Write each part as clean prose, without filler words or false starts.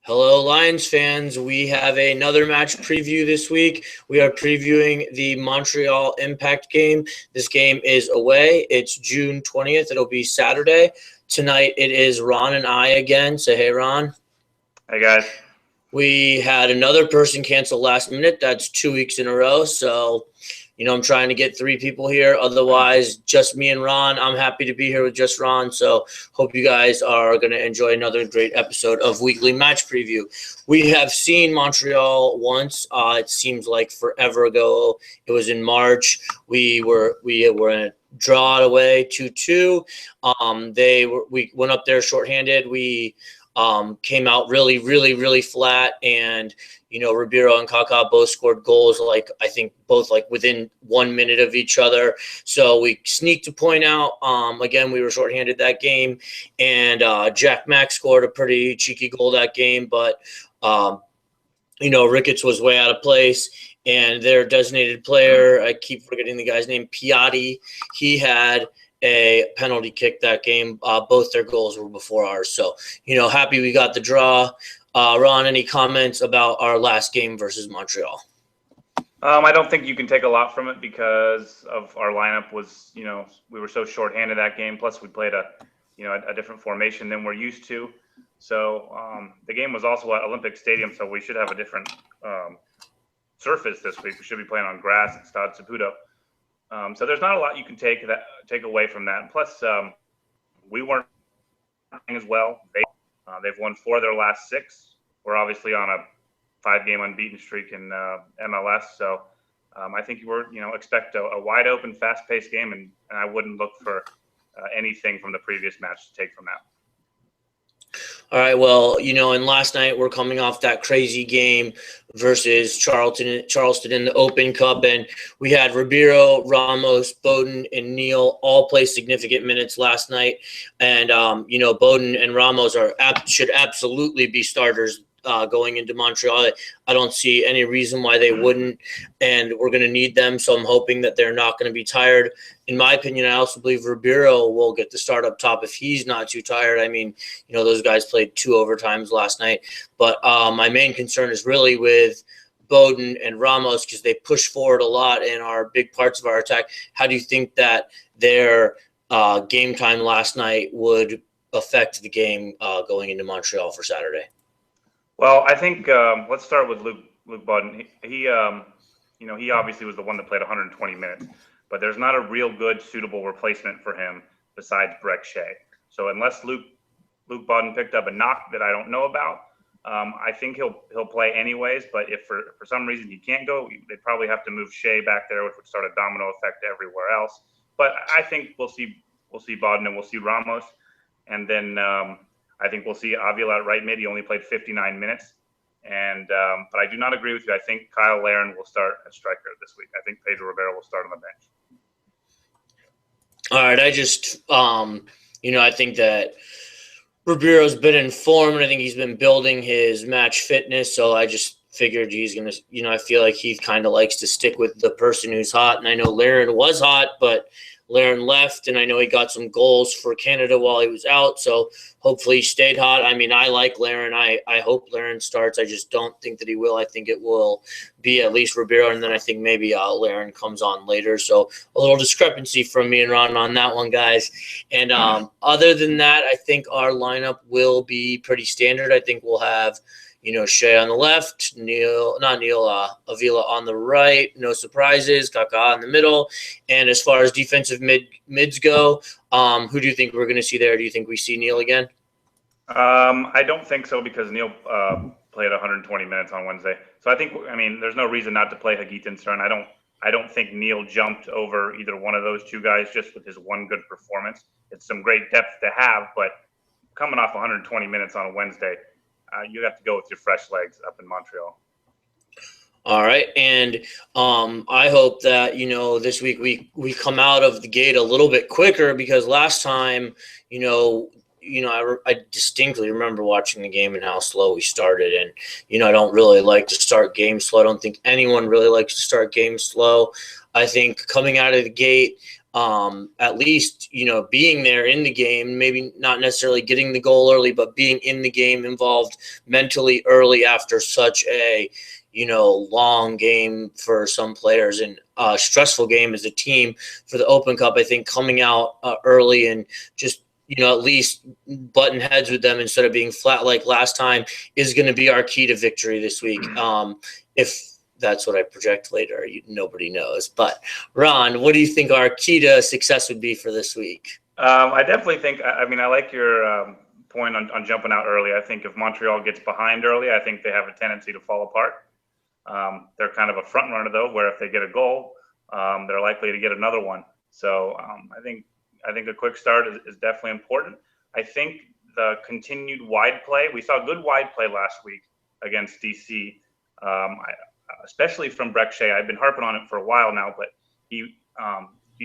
Hello, Lions fans. We have another match preview this week. We are previewing the Montreal Impact game. This game is away. It's June 20th. It'll be Saturday. Tonight it is Ron and I again. Say hey, Ron. Hey, guys. We had another person cancel last minute. That's 2 weeks in a row. So, I'm trying to get 3 people here. Otherwise, just me and Ron. I'm happy to be here with just Ron. So hope you guys are going to enjoy another great episode of Weekly Match Preview. We have seen Montreal once. It seems like forever ago. It was in March. We were in a draw away 2-2. We went up there shorthanded. We came out really flat, and Ribeiro and Kaká both scored goals, I think both within 1 minute of each other. So we sneaked a point out. Again, we were shorthanded that game, and Jack Mack scored a pretty cheeky goal that game, but Ricketts was way out of place, and their designated player, I keep forgetting the guy's name, Piatti, he had a penalty kick that game. Both their goals were before ours. So, happy we got the draw. Ron, any comments about our last game versus Montreal? I don't think you can take a lot from it because of our lineup was, we were so shorthanded that game. Plus we played a different formation than we're used to. So the game was also at Olympic Stadium, so we should have a different surface this week. We should be playing on grass at Stade Saputo. So there's not a lot you can take away from that. Plus, we weren't playing as well. They've won 4 of their last 6. We're obviously on a 5-game unbeaten streak in MLS. So I think expect a wide open, fast-paced game, and I wouldn't look for anything from the previous match to take from that. All right, well, and last night we're coming off that crazy game versus Charleston in the Open Cup, and we had Ribeiro, Ramos, Bowden, and Neal all play significant minutes last night. And Bowden and Ramos should absolutely be starters going into Montreal. I don't see any reason why they wouldn't, and we're going to need them, so I'm hoping that they're not going to be tired. In my opinion, I also believe Ribeiro will get the start up top if he's not too tired. I mean, those guys played 2 overtimes last night, but my main concern is really with Bowden and Ramos because they push forward a lot and are big parts of our attack. How do you think that their game time last night would affect the game going into Montreal for Saturday? Well, I think let's start with Luke Bowden. He obviously was the one that played 120 minutes, but there's not a real good suitable replacement for him besides Brek Shea. So unless Luke Bowden picked up a knock that I don't know about, I think he'll play anyways. But if for some reason he can't go, they'd probably have to move Shea back there, which would start a domino effect everywhere else. But I think we'll see Bowden and we'll see Ramos, and then I think we'll see Avila at right mid. He only played 59 minutes. And but I do not agree with you. I think Kyle Larin will start at striker this week. I think Pedro Rivera will start on the bench. All right. I just, I think that Ribeiro's been in form, and I think he's been building his match fitness. So I just figured he's going to, I feel like he kind of likes to stick with the person who's hot. And I know Larin was hot, but Larin left, and I know he got some goals for Canada while he was out, so hopefully he stayed hot. I mean, I like Larin. I hope Larin starts. I just don't think that he will. I think it will be at least Ribeiro, and then I think maybe Larin comes on later. So a little discrepancy from me and Ron on that one, guys. And other than that, I think our lineup will be pretty standard. I think we'll have Shea on the left, Avila on the right, no surprises, Kaká in the middle. And as far as defensive mids go, who do you think we're going to see there? Do you think we see Neal again? I don't think so because Neal played 120 minutes on Wednesday. So I think, there's no reason not to play Hagit and Stern. I don't think Neal jumped over either one of those 2 guys just with his one good performance. It's some great depth to have, but coming off 120 minutes on a Wednesday, you have to go with your fresh legs up in Montreal. All right, and I hope that this week we come out of the gate a little bit quicker because last time I distinctly remember watching the game and how slow we started, and I don't really like to start games slow. I don't think anyone really likes to start games slow. I think coming out of the gate, at least, being there in the game, maybe not necessarily getting the goal early, but being in the game, involved mentally early after such a, long game for some players and a stressful game as a team for the Open Cup. I think coming out early and just, at least button heads with them instead of being flat like last time is going to be our key to victory this week. If that's what I project later, nobody knows. But Ron, what do you think our key to success would be for this week? I definitely think, I like your point on jumping out early. I think if Montreal gets behind early, I think they have a tendency to fall apart. They're kind of a front runner though, where if they get a goal, they're likely to get another one. So I think a quick start is definitely important. I think the continued wide play, we saw good wide play last week against DC, especially from Breck Shea. I've been harping on it for a while now, but you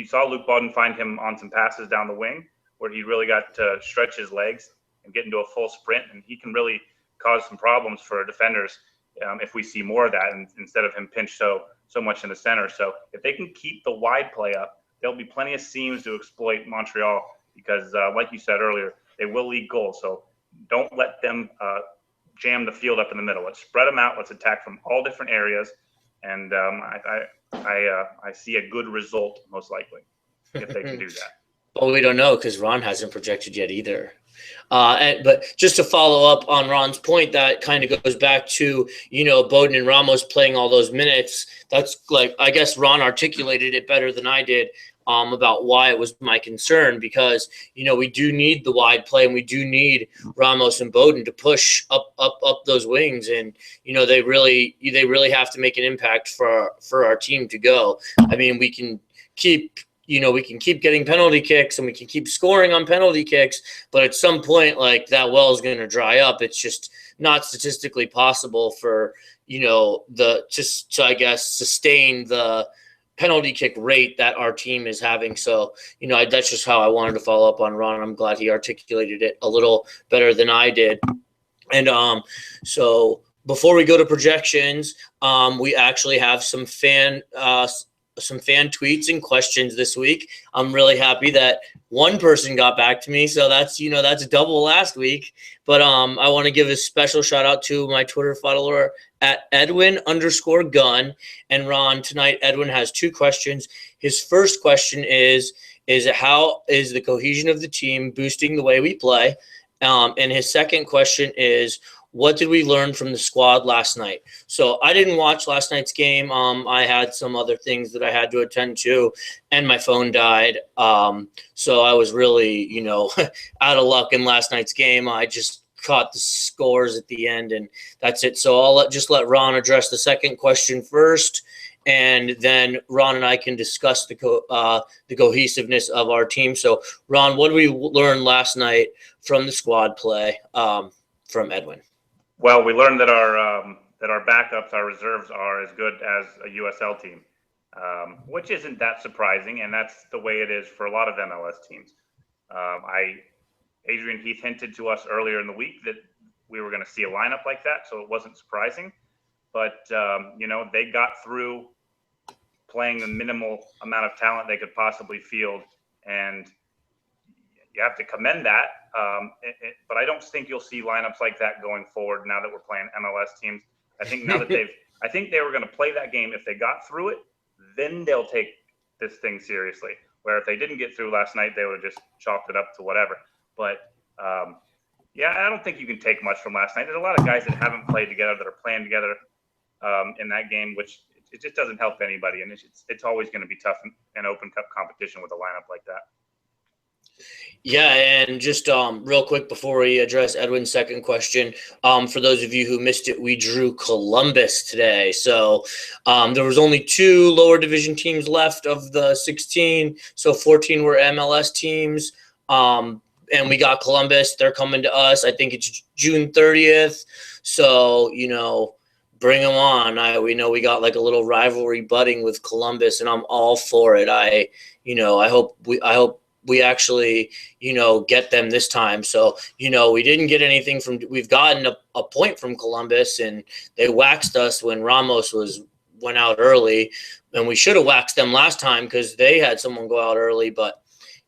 saw Luke Bawden find him on some passes down the wing where he really got to stretch his legs and get into a full sprint, and he can really cause some problems for defenders if we see more of that, and instead of him pinched so much in the center. So if they can keep the wide play up, there'll be plenty of seams to exploit Montreal because, like you said earlier, they will lead goals. So don't let them jam the field up in the middle. Let's spread them out. Let's attack from all different areas, and I see a good result most likely if they can do that. Well, we don't know because Ron hasn't projected yet either. But just to follow up on Ron's point, that kind of goes back to, Bowden and Ramos playing all those minutes. That's like, I guess Ron articulated it better than I did about why it was my concern because, we do need the wide play and we do need Ramos and Bowden to push up those wings. And, they really have to make an impact for our team to go. I mean, we can keep getting penalty kicks and we can keep scoring on penalty kicks, but at some point, like that well is going to dry up. It's just not statistically possible for, I guess, sustain the penalty kick rate that our team is having. So, that's just how I wanted to follow up on Ron. I'm glad he articulated it a little better than I did. And so before we go to projections, we actually have some fan tweets and questions this week. I'm really happy that one person got back to me. So that's double last week. But I want to give a special shout out to my Twitter follower at Edwin_gun. And Ron, tonight Edwin has two questions. His first question is how is the cohesion of the team boosting the way we play? And his second question is, what did we learn from the squad last night? So I didn't watch last night's game. I had some other things that I had to attend to, and my phone died. So I was really, out of luck in last night's game. I just caught the scores at the end, and that's it. So I'll let Ron address the second question first, and then Ron and I can discuss the cohesiveness of our team. So, Ron, what did we learn last night from the squad play from Edwin? Well, we learned that our backups, our reserves, are as good as a USL team, which isn't that surprising, and that's the way it is for a lot of MLS teams. Adrian Heath hinted to us earlier in the week that we were going to see a lineup like that, so it wasn't surprising. But they got through playing the minimal amount of talent they could possibly field, and you have to commend that. But I don't think you'll see lineups like that going forward now that we're playing MLS teams. I think now that I think they were going to play that game. If they got through it, then they'll take this thing seriously. Where if they didn't get through last night, they would have just chalked it up to whatever. But I don't think you can take much from last night. There's a lot of guys that haven't played together that are playing together in that game, which it just doesn't help anybody. And it's always going to be tough in Open Cup competition with a lineup like that. Yeah, and just real quick before we address Edwin's second question, for those of you who missed it, we drew Columbus today. So there was only 2 lower division teams left of the 16, so 14 were MLS teams, and we got Columbus. They're coming to us. I think it's June 30th, so, bring them on. We know we got like a little rivalry budding with Columbus, and I'm all for it. I hope we actually, get them this time. So, we didn't get anything we've gotten a point from Columbus, and they waxed us when Ramos was went out early, and we should have waxed them last time because they had someone go out early. But,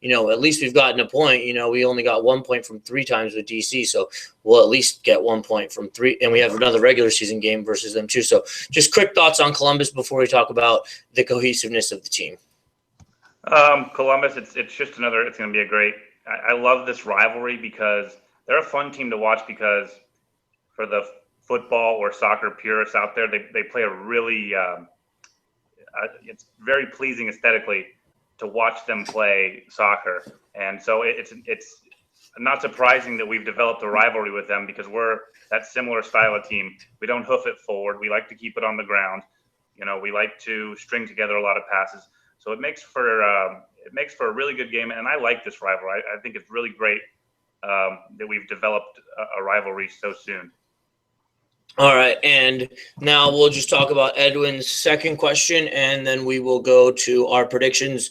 at least we've gotten a point. We only got 1 point from 3 times with DC, so we'll at least get 1 point from 3. And we have another regular season game versus them too. So just quick thoughts on Columbus before we talk about the cohesiveness of the team. Columbus, it's just it's going to be a great, I love this rivalry because they're a fun team to watch because for the football or soccer purists out there, they play a really, it's very pleasing aesthetically to watch them play soccer. And so it's not surprising that we've developed a rivalry with them because we're that similar style of team. We don't hoof it forward. We like to keep it on the ground. We like to string together a lot of passes. So it makes for a really good game. And I like this rivalry. I think it's really great that we've developed a rivalry so soon. All right, and now we'll just talk about Edwin's second question, and then we will go to our predictions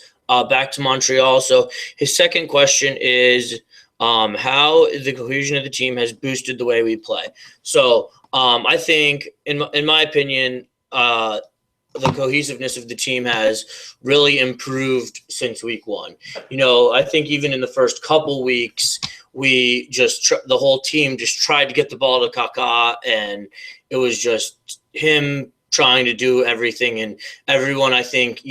back to Montreal. So his second question is how the cohesion of the team has boosted the way we play. So I think, in my opinion, the cohesiveness of the team has really improved since week 1. I think even in the first couple weeks, we just the whole team just tried to get the ball to Kaká, and it was just him trying to do everything. And everyone, I think,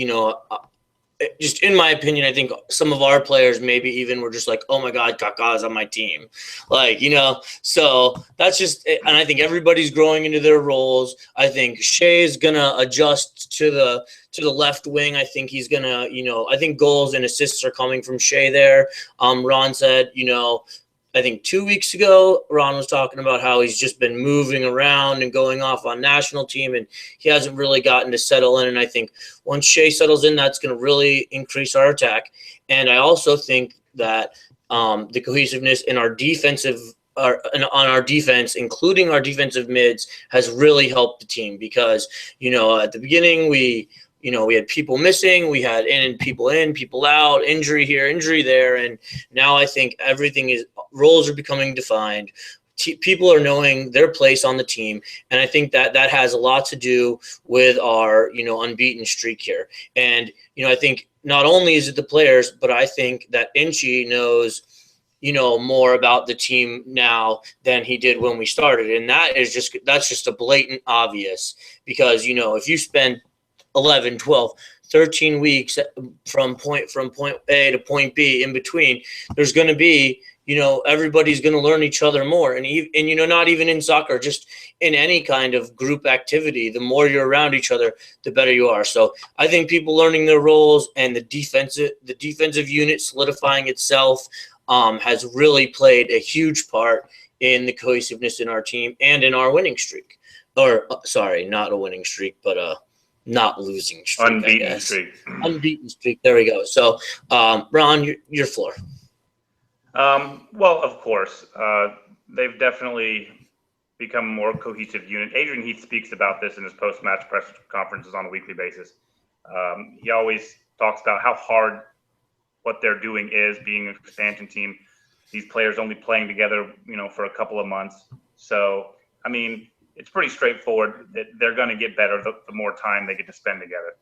just in my opinion, I think some of our players maybe even were just like, oh my God, Kaká is on my team. So that's just, and I think everybody's growing into their roles. I think Shea is going to adjust to the left wing. I think he's going to, I think goals and assists are coming from Shea there. Ron said, I think 2 weeks ago, Ron was talking about how he's just been moving around and going off on national team, and he hasn't really gotten to settle in. And I think once Shea settles in, that's going to really increase our attack. And I also think that the cohesiveness in our on our defense, including our defensive mids, has really helped the team because, at the beginning we had people missing, we had people in, people out, injury here, injury there. And now I think roles are becoming defined. People are knowing their place on the team. And I think that has a lot to do with our, unbeaten streak here. And, I think not only is it the players, but I think that Inchy knows, more about the team now than he did when we started. And that's just a blatant obvious because, if you spend 11, 12, 13 weeks from point A to point B in between, there's going to be, everybody's going to learn each other more. And not even in soccer, just in any kind of group activity, the more you're around each other, the better you are. So I think people learning their roles and the defensive unit solidifying itself has really played a huge part in the cohesiveness in our team and in our winning streak. Or sorry, not a winning streak, but not losing streak. Unbeaten streak. Unbeaten streak. There we go. So, Ron, your floor. Well, of course, they've definitely become a more cohesive unit. Adrian Heath speaks about this in his post-match press conferences on a weekly basis. He always talks about how hard what they're doing is, being an expansion team. These players only playing together, for a couple of months. So, I mean, it's pretty straightforward that they're going to get better the more time they get to spend together.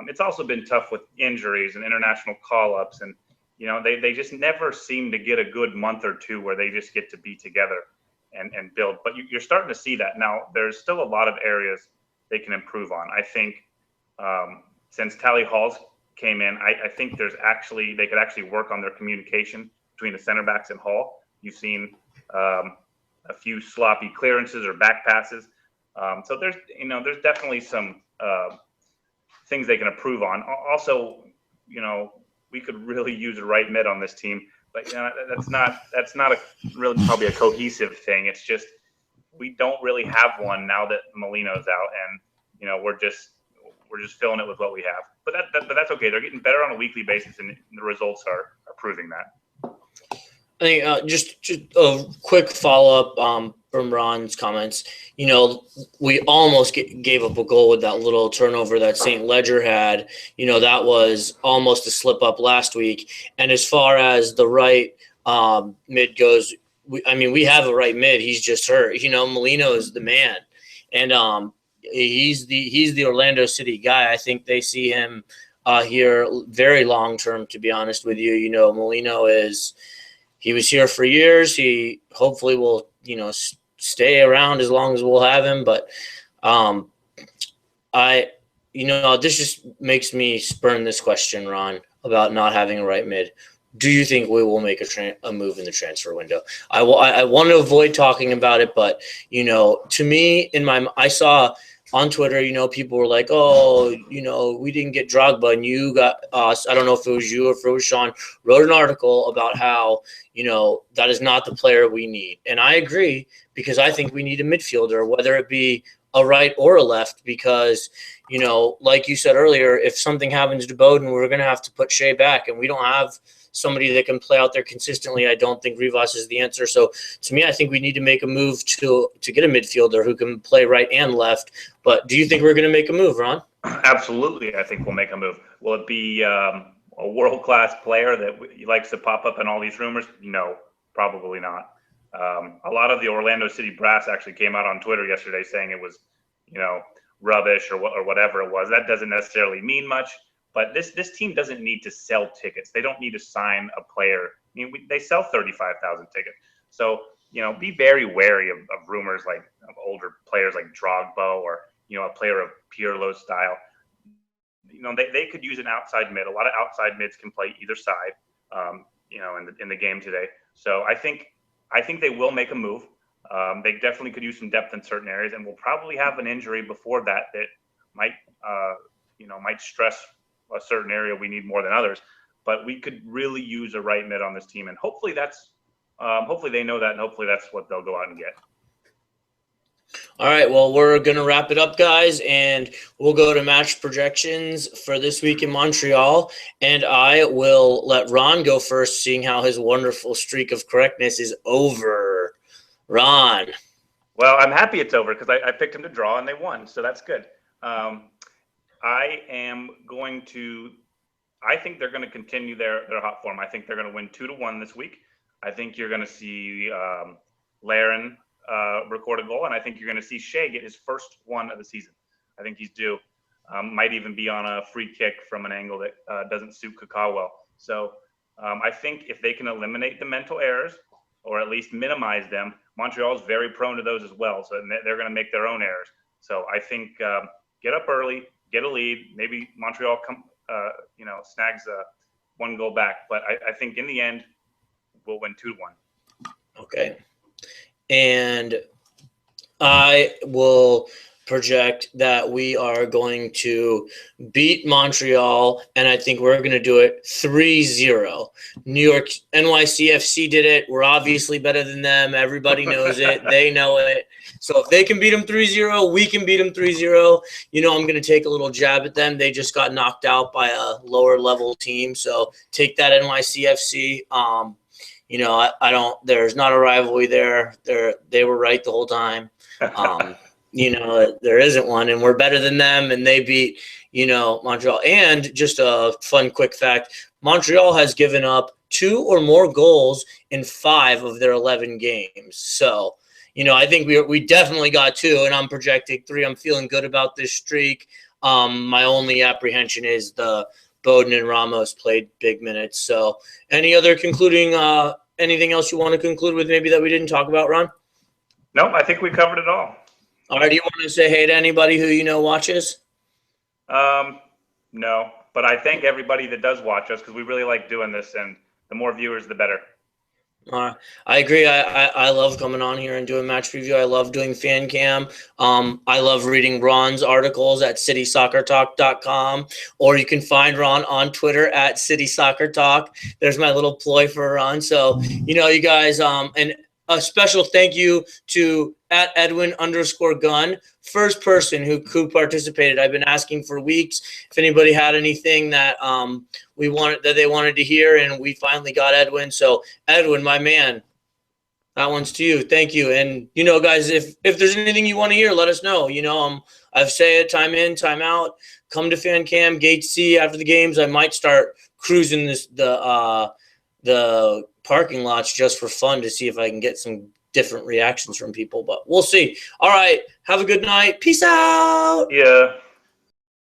It's also been tough with injuries and international call-ups, and they just never seem to get a good month or two where they just get to be together and build. But you're starting to see that now. There's still a lot of areas they can improve on. I think since Tally Halls came in, I think they could actually work on their communication between the center backs and Hall. You've seen a few sloppy clearances or back passes. So there's definitely some things they can improve on. Also, we could really use a right mid on this team, but that's not really probably a cohesive thing. It's just we don't really have one now that Molino's out, and we're just filling it with what we have. But that's okay. They're getting better on a weekly basis, and the results are proving that. I think just a quick follow-up from Ron's comments. We almost gave up a goal with that little turnover that St. Ledger had. That was almost a slip-up last week. And as far as the right mid goes, we have a right mid. He's just hurt. Molino is the man. And he's the Orlando City guy. I think they see him here very long term, to be honest with you. Molino he was here for years. He hopefully will, stay around as long as we'll have him. But this just makes me spurn this question, Ron, about not having a right mid. Do you think we will make a move in the transfer window? I want to avoid talking about it, but, to me, I saw on Twitter, people were like, oh, we didn't get Drogba and you got us. I don't know if it was you or if it was Sean, wrote an article about how, that is not the player we need. And I agree, because I think we need a midfielder, whether it be a right or a left, because, like you said earlier, if something happens to Bowden, we're going to have to put Shea back, and we don't have somebody that can play out there consistently. I don't think Rivas is the answer. So to me, I think we need to make a move to get a midfielder who can play right and left. But do you think we're going to make a move, Ron? Absolutely. I think we'll make a move. Will it be a world-class player that likes to pop up in all these rumors? No, probably not. A lot of the Orlando City brass actually came out on Twitter yesterday saying it was, rubbish or whatever it was. That doesn't necessarily mean much. But this team doesn't need to sell tickets. They don't need to sign a player. I mean, they sell 35,000 tickets. So, be very wary of rumors like of older players like Drogba or, a player of Pirlo's style. They could use an outside mid. A lot of outside mids can play either side, in the game today. So I think they will make a move. They definitely could use some depth in certain areas, and we'll probably have an injury before that might stress a certain area we need more than others, but we could really use a right mid on this team, and hopefully hopefully they know that, and hopefully that's what they'll go out and get. All right, well, we're going to wrap it up, guys, and we'll go to match projections for this week in Montreal, and I will let Ron go first, seeing how his wonderful streak of correctness is over. Ron. Well, I'm happy it's over because I picked them to draw, and they won, so that's good. I think they're going to continue their hot form. I think they're going to win 2-1 this week. I think you're going to see Laren record a goal, and I think you're going to see Shea get his first one of the season. I think he's due. Might even be on a free kick from an angle that doesn't suit Kaká well. So I think if they can eliminate the mental errors, or at least minimize them, Montreal is very prone to those as well. So they're going to make their own errors. So I think get up early, get a lead. Maybe Montreal snags one goal back. But I think in the end, we'll win 2-1. Okay. And I will project that we are going to beat Montreal, and I think we're going to do it 3-0. NYCFC did it. We're obviously better than them. Everybody knows it. They know it. So if they can beat them 3-0, we can beat them 3-0. I'm going to take a little jab at them. They just got knocked out by a lower level team. So take that, NYCFC. There's not a rivalry there. They were right the whole time. There isn't one, and we're better than them, and they beat, Montreal. And just a fun, quick fact, Montreal has given up 2 or more goals in 5 of their 11 games. So, I think we definitely got 2, and I'm projecting 3. I'm feeling good about this streak. My only apprehension is the Bowden and Ramos played big minutes. So any other concluding, anything else you want to conclude with maybe that we didn't talk about, Ron? No, I think we covered it all. All right, do you want to say hey to anybody who watches? No, but I thank everybody that does watch us because we really like doing this, and the more viewers, the better. I agree. I love coming on here and doing match review. I love doing fan cam. I love reading Ron's articles at citysoccertalk.com, or you can find Ron on Twitter at citysoccertalk. There's my little ploy for Ron. So, you guys, and a special thank you to at Edwin_Gunn, first person who participated. I've been asking for weeks if anybody had anything that they wanted to hear, and we finally got Edwin. So Edwin, my man, that one's to you. Thank you. And guys, if there's anything you want to hear, let us know. I've said it time in, time out. Come to Fan Cam, Gate C after the games. I might start cruising the parking lots just for fun to see if I can get some different reactions from people, but we'll see. All right. Have a good night. Peace out. Yeah.